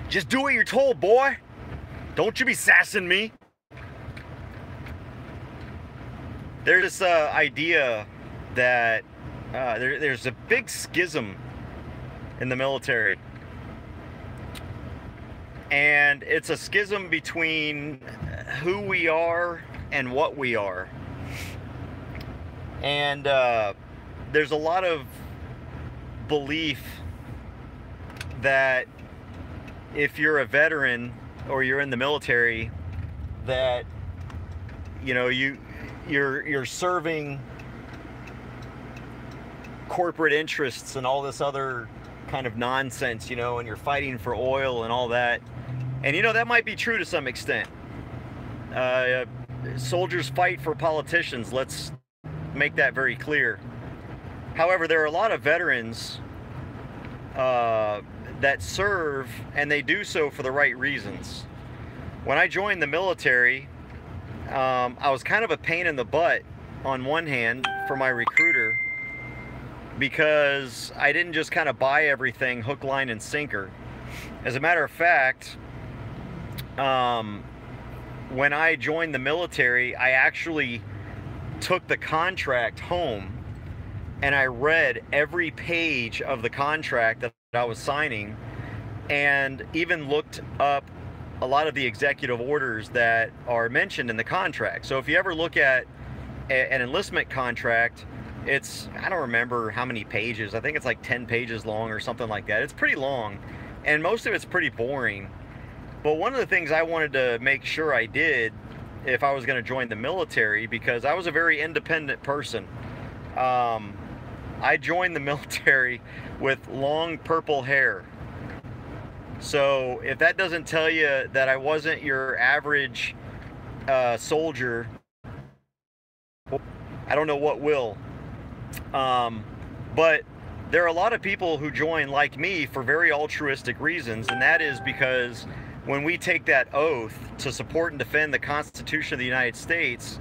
Just do what you're told, boy. Don't you be sassing me. There's this idea that there's a big schism in the military. And it's a schism between who we are and what we are. And there's a lot of belief that if you're a veteran or you're in the military, that you're serving corporate interests and all this other kind of nonsense, and you're fighting for oil and all that. And that might be true to some extent. Soldiers fight for politicians, let's make that very clear. However, there are a lot of veterans that serve, and they do so for the right reasons. When I joined the military, I was kind of a pain in the butt on one hand for my recruiter, because I didn't just kind of buy everything hook, line, and sinker. As a matter of fact, when I joined the military, I actually took the contract home and I read every page of the contract that I was signing, and even looked up a lot of the executive orders that are mentioned in the contract. So if you ever look at an enlistment contract, I don't remember how many pages. I think it's like 10 pages long or something like that. It's pretty long, and most of it's pretty boring. But one of the things I wanted to make sure I did if I was going to join the military, because I was a very independent person. I joined the military with long purple hair. So if that doesn't tell you that I wasn't your average soldier, I don't know what will. But there are a lot of people who join like me for very altruistic reasons, and that is because when we take that oath to support and defend the Constitution of the United States,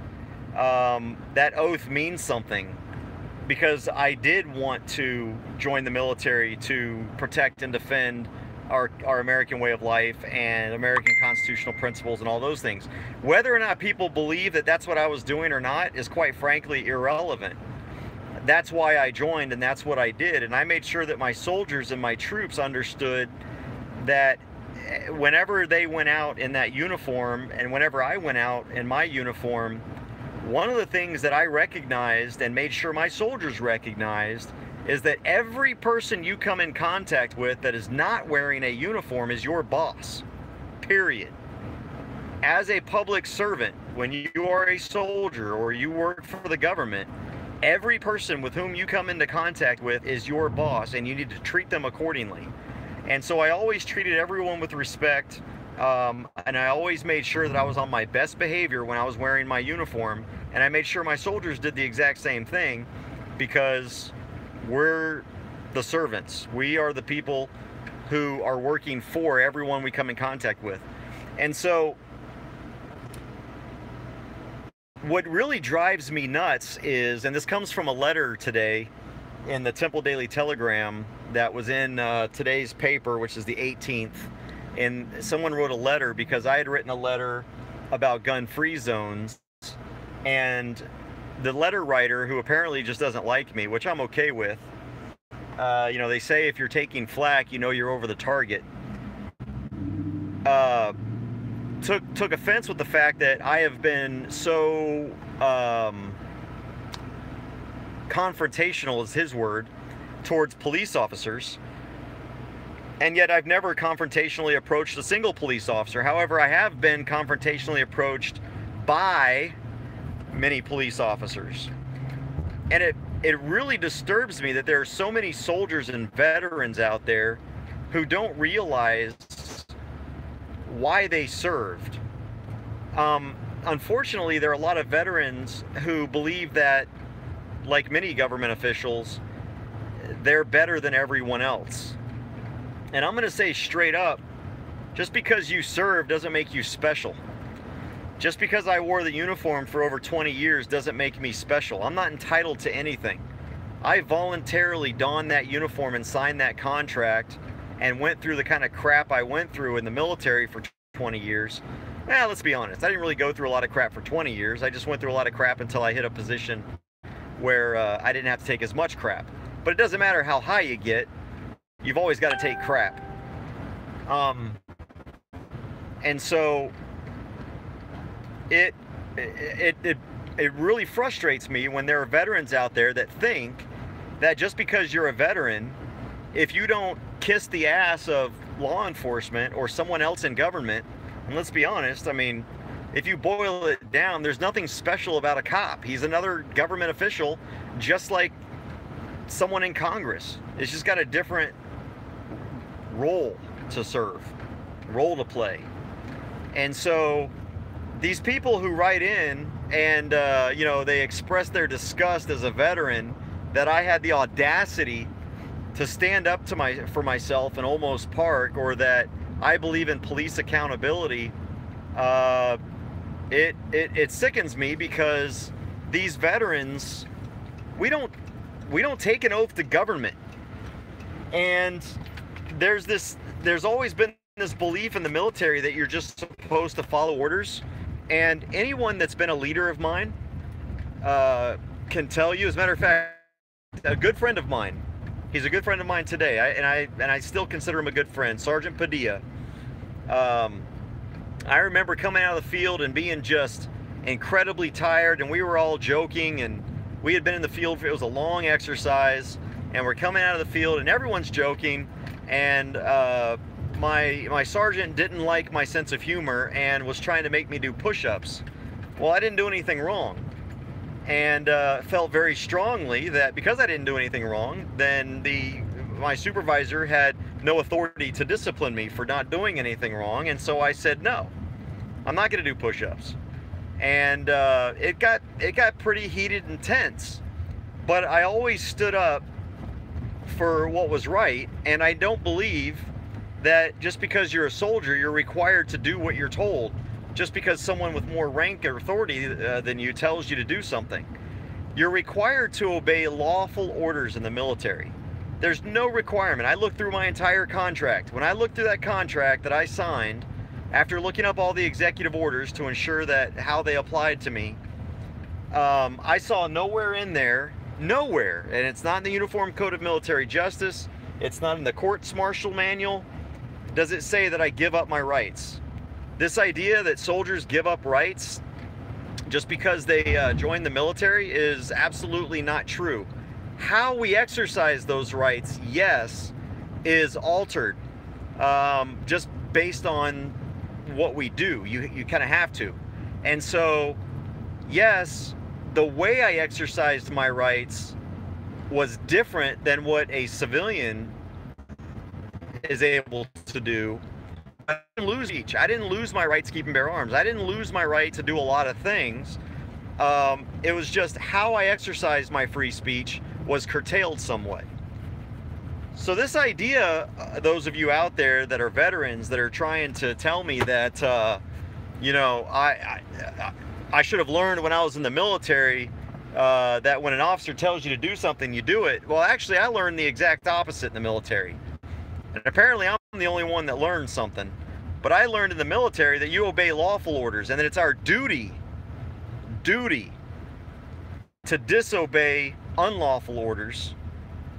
that oath means something. Because I did want to join the military to protect and defend our American way of life and American constitutional principles and all those things. Whether or not people believe that that's what I was doing or not is quite frankly irrelevant. That's why I joined, and that's what I did. And I made sure that my soldiers and my troops understood that whenever they went out in that uniform, and whenever I went out in my uniform, one of the things that I recognized and made sure my soldiers recognized is that every person you come in contact with that is not wearing a uniform is your boss, period. As a public servant, when you are a soldier or you work for the government, every person with whom you come into contact with is your boss, and you need to treat them accordingly. And so I always treated everyone with respect, and I always made sure that I was on my best behavior when I was wearing my uniform, and I made sure my soldiers did the exact same thing, because we're the servants. We are the people who are working for everyone we come in contact with. And so what really drives me nuts is, and this comes from a letter today in the Temple Daily Telegram that was in today's paper, which is the 18th, and someone wrote a letter because I had written a letter about gun-free zones, and the letter writer, who apparently just doesn't like me, which I'm okay with, they say if you're taking flack, you're over the target, took offense with the fact that I have been so confrontational, is his word, towards police officers, and yet I've never confrontationally approached a single police officer. However, I have been confrontationally approached by many police officers, and it really disturbs me that there are so many soldiers and veterans out there who don't realize why they served. Unfortunately, there are a lot of veterans who believe that, like many government officials, they're better than everyone else. And I'm going to say straight up, just because you serve doesn't make you special. Just because I wore the uniform for over 20 years doesn't make me special. I'm not entitled to anything. I voluntarily donned that uniform and signed that contract and went through the kind of crap I went through in the military for 20 years, let's be honest, I didn't really go through a lot of crap for 20 years. I just went through a lot of crap until I hit a position where I didn't have to take as much crap. But it doesn't matter how high you get, you've always got to take crap. And so it really frustrates me when there are veterans out there that think that just because you're a veteran, if you don't kiss the ass of law enforcement or someone else in government, and let's be honest, I mean, if you boil it down, there's nothing special about a cop. He's another government official, just like someone in Congress. It's just got a different role to serve, role to play. And so these people who write in and, you know, they express their disgust as a veteran that I had the audacity to stand up to for myself in Olmos Park, or that I believe in police accountability, it sickens me, because these veterans, we don't take an oath to government. And there's always been this belief in the military that you're just supposed to follow orders. And anyone that's been a leader of mine can tell you, as a matter of fact, a good friend of mine, he's a good friend of mine today, and I still consider him a good friend, Sergeant Padilla. I remember coming out of the field and being just incredibly tired, and we were all joking, and we had been in the field, it was a long exercise, and we're coming out of the field and everyone's joking, and my sergeant didn't like my sense of humor and was trying to make me do push-ups. Well, I didn't do anything wrong, and felt very strongly that because I didn't do anything wrong, then my supervisor had no authority to discipline me for not doing anything wrong. And so I said, no, I'm not going to do push-ups. And it got pretty heated and tense, but I always stood up for what was right. And I don't believe that just because you're a soldier, you're required to do what you're told, just because someone with more rank or authority than you tells you to do something. You're required to obey lawful orders in the military. There's no requirement. I looked through my entire contract. When I looked through that contract that I signed, after looking up all the executive orders to ensure that how they applied to me, I saw nowhere in there, nowhere, and it's not in the Uniform Code of Military Justice, it's not in the Courts Martial Manual, does it say that I give up my rights. This idea that soldiers give up rights just because they join the military is absolutely not true. How we exercise those rights, yes, is altered just based on what we do. You kind of have to. And so, yes, the way I exercised my rights was different than what a civilian is able to do. I didn't lose each. I didn't lose my right to keep and bear arms. I didn't lose my right to do a lot of things. It was just how I exercised my free speech was curtailed somewhat. So this idea, those of you out there that are veterans that are trying to tell me that, you know, I should have learned when I was in the military that when an officer tells you to do something, you do it. Well, actually, I learned the exact opposite in the military. And apparently I'm the only one that learned something. But I learned in the military that you obey lawful orders, and that it's our duty to disobey unlawful orders.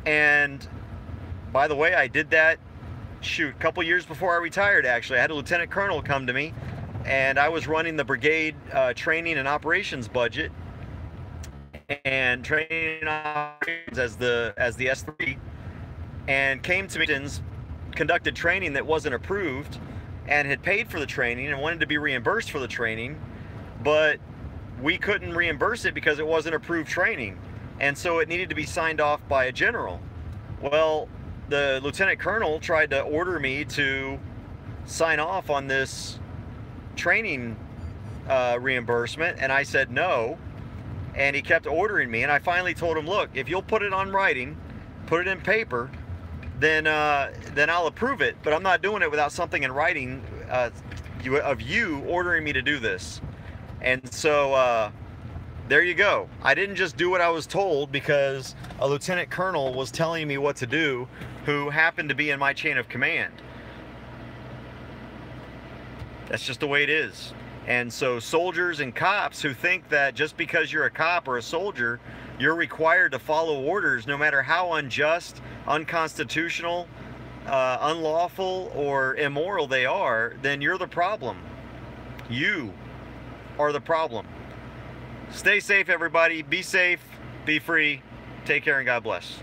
And by the way, I did that, shoot, a couple years before I retired, actually. I had a lieutenant colonel come to me, and I was running the brigade training and operations budget, and training operations as the S3, and came to me and conducted training that wasn't approved, and had paid for the training and wanted to be reimbursed for the training, but we couldn't reimburse it because it wasn't approved training, and so it needed to be signed off by a general. Well, the lieutenant colonel tried to order me to sign off on this training reimbursement, and I said no, and he kept ordering me, and I finally told him, look, if you'll put it on writing, put it in paper, then I'll approve it, but I'm not doing it without something in writing of you ordering me to do this. And so there you go. I didn't just do what I was told because a lieutenant colonel was telling me what to do who happened to be in my chain of command. That's just the way it is. And so soldiers and cops who think that just because you're a cop or a soldier, you're required to follow orders no matter how unjust, unconstitutional, unlawful, or immoral they are, then you're the problem. You are the problem. Stay safe, everybody. Be safe. Be free. Take care, and God bless.